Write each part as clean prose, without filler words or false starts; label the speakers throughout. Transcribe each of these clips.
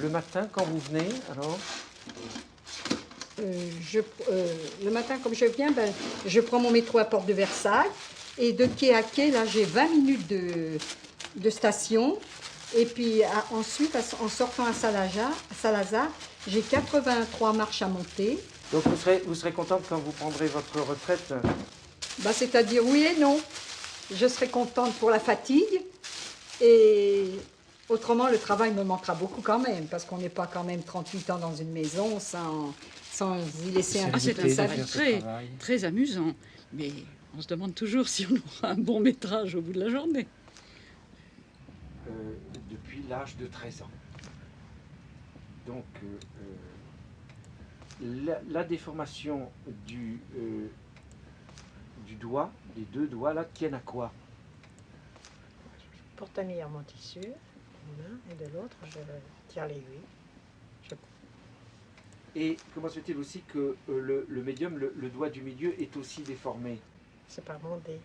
Speaker 1: le matin, quand vous venez, alors?
Speaker 2: Le matin, comme je viens, je prends mon métro à Porte de Versailles. Et de quai à quai, là, j'ai 20 minutes de station. Et puis ensuite, en sortant à Saint-Lazare, j'ai 83 marches à monter.
Speaker 1: Donc vous serez contente quand vous prendrez votre retraite?
Speaker 2: C'est-à-dire oui et non. Je serai contente pour la fatigue. Et autrement, le travail me manquera beaucoup quand même. Parce qu'on n'est pas quand même 38 ans dans une maison sans y laisser un petit peu sa vie.
Speaker 3: C'est un travail très amusant. Mais on se demande toujours si on aura un bon métrage au bout de la journée.
Speaker 1: Depuis l'âge de 13 ans. Donc, la déformation du doigt, des deux doigts là, tiennent à quoi?
Speaker 4: Pour tenir mon tissu, d'une main, et de l'autre, je tire l'aiguille.
Speaker 1: Et comment se fait-il aussi que le médium, le doigt du milieu, est aussi déformé?
Speaker 4: C'est par mon dé.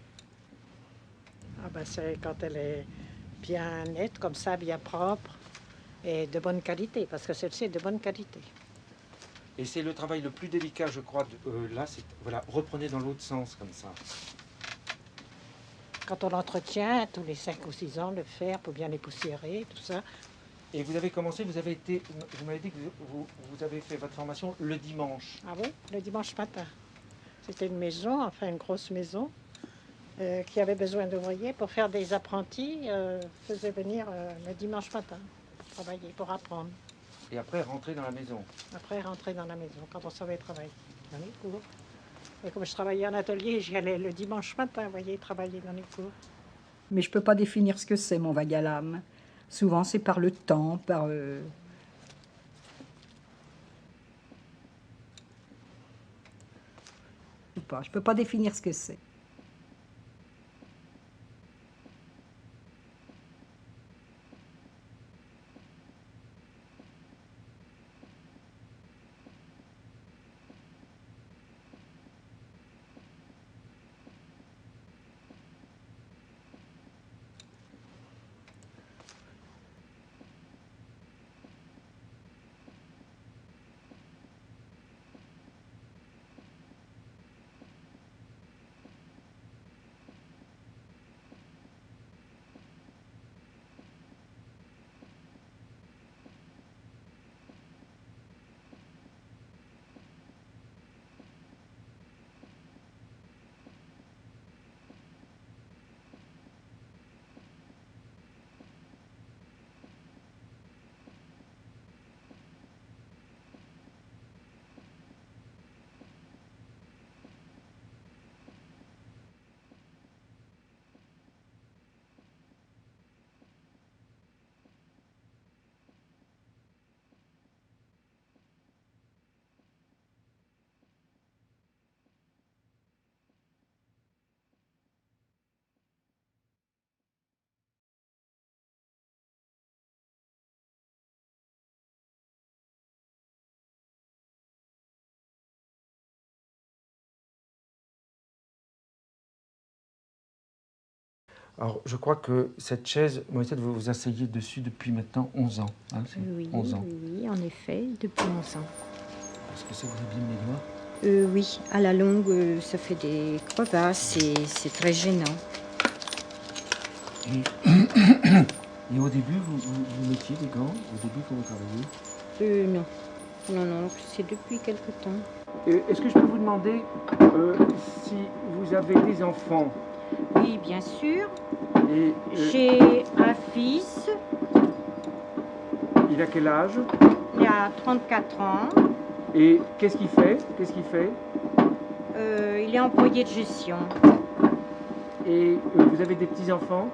Speaker 4: C'est quand elle est bien nette, comme ça, bien propre, et de bonne qualité, parce que celle-ci est de bonne qualité.
Speaker 1: Et c'est le travail le plus délicat, je crois, là, c'est, voilà, reprenez dans l'autre sens, comme ça.
Speaker 4: Quand on l'entretient, tous les 5 ou 6 ans, le faire pour bien les poussiérer, tout ça.
Speaker 1: Et vous avez commencé, vous m'avez dit que vous avez fait votre formation le dimanche.
Speaker 4: Ah oui, le dimanche matin. C'était une maison, enfin une grosse maison, qui avait besoin d'ouvriers pour faire des apprentis, faisait venir le dimanche matin pour travailler, pour apprendre.
Speaker 1: Et après, rentrer dans la maison.
Speaker 4: Après, rentrer dans la maison, quand on savait travailler, dans les cours. Et comme je travaillais en atelier, j'y allais le dimanche matin, vous voyez, travailler dans les cours.
Speaker 2: Mais je ne peux pas définir ce que c'est, mon vague à l'âme. Souvent, c'est par le temps, par... Je ne peux pas définir ce que c'est.
Speaker 1: Alors, je crois que cette chaise, Morissette, vous vous asseyez dessus depuis maintenant 11 ans. Hein,
Speaker 5: Oui,
Speaker 1: 11 ans.
Speaker 5: oui, en effet, depuis 11 ans.
Speaker 1: Est-ce que ça vous abîme les doigts?
Speaker 5: Oui, à la longue, ça fait des crevasses et c'est très gênant.
Speaker 1: Et au début, vous mettiez des gants? Au début, quand vous travailliez?
Speaker 5: Non, non, c'est depuis quelque temps.
Speaker 1: Est-ce que je peux vous demander si vous avez des enfants?
Speaker 5: Oui, bien sûr.
Speaker 1: Et,
Speaker 5: J'ai un fils.
Speaker 1: Il a quel âge?
Speaker 5: Il a 34 ans.
Speaker 1: Et qu'est-ce qu'il fait?
Speaker 5: Il est employé de gestion.
Speaker 1: Et vous avez des petits-enfants?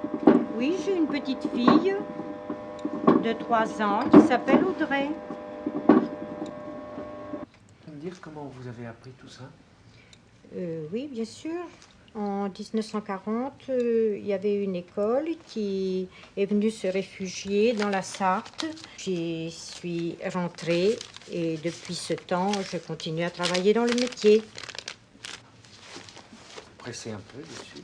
Speaker 5: Oui, j'ai une petite fille de 3 ans qui s'appelle Audrey.
Speaker 1: Vous pouvez me dire comment vous avez appris tout ça?
Speaker 5: Oui, bien sûr. En 1940, il y avait une école qui est venue se réfugier dans la Sarthe. J'y suis rentrée et depuis ce temps, je continue à travailler dans le métier.
Speaker 1: Pressez un peu dessus.